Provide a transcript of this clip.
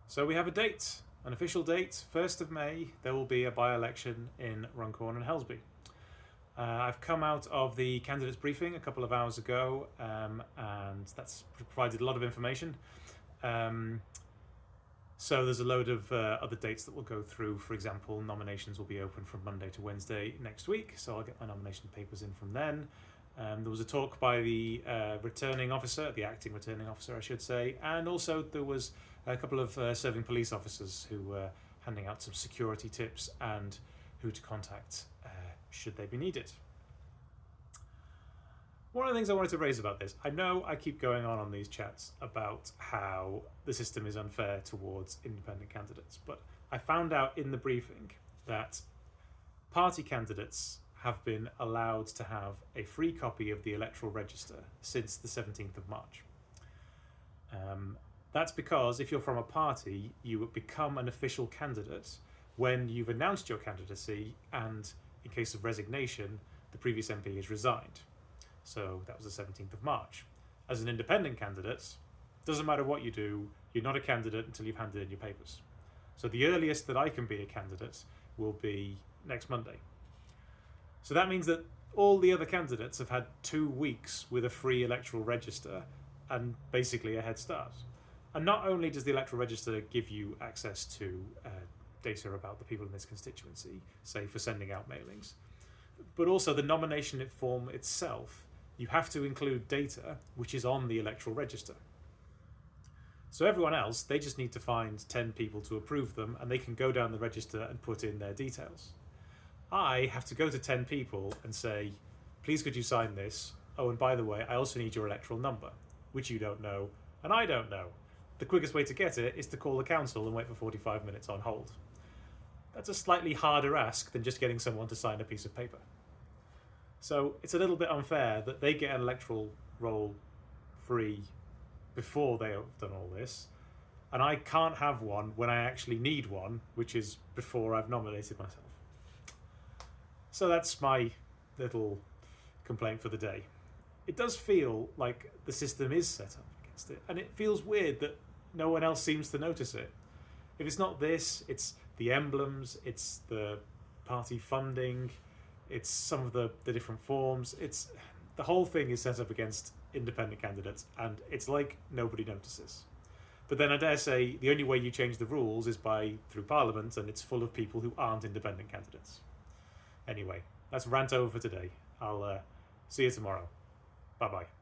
So we have a date, an official date, 1st of May, there will be a by-election in Runcorn and Helsby. I've come out of the candidates briefing a couple of hours ago, and that's provided a lot of information. So there's a load of other dates that we'll go through. For example, nominations will be open from Monday to Wednesday next week, so I'll get my nomination papers in from then. There was a talk by the returning officer, the acting returning officer I should say, and also there was a couple of serving police officers who were handing out some security tips and who to contact should they be needed. One of the things I wanted to raise about this, I know I keep going on these chats about how the system is unfair towards independent candidates, but I found out in the briefing that party candidates have been allowed to have a free copy of the electoral register since the 17th of March. That's because if you're from a party, you become an official candidate when you've announced your candidacy and, in case of resignation, the previous MP has resigned. So that was the 17th of March. As an independent candidate, doesn't matter what you do, you're not a candidate until you've handed in your papers. So the earliest that I can be a candidate will be next Monday. So that means that all the other candidates have had 2 weeks with a free electoral register and basically a head start. And not only does the electoral register give you access to data about the people in this constituency, say for sending out mailings, but also the nomination form itself, you have to include data which is on the electoral register. So everyone else, they just need to find 10 people to approve them and they can go down the register and put in their details. I have to go to 10 people and say, please could you sign this? Oh, and by the way, I also need your electoral number, which you don't know and I don't know. The quickest way to get it is to call the council and wait for 45 minutes on hold. That's a slightly harder ask than just getting someone to sign a piece of paper. So it's a little bit unfair that they get an electoral roll free before they have done all this, and I can't have one when I actually need one, which is before I've nominated myself. So that's my little complaint for the day. It does feel like the system is set up against it, and it feels weird that no one else seems to notice it. If it's not this, it's the emblems, it's the party funding, it's some of the different forms. It's the whole thing is set up against independent candidates, and it's like nobody notices. But then I dare say the only way you change the rules is through Parliament, and it's full of people who aren't independent candidates. Anyway, that's rant over for today. I'll see you tomorrow. Bye bye.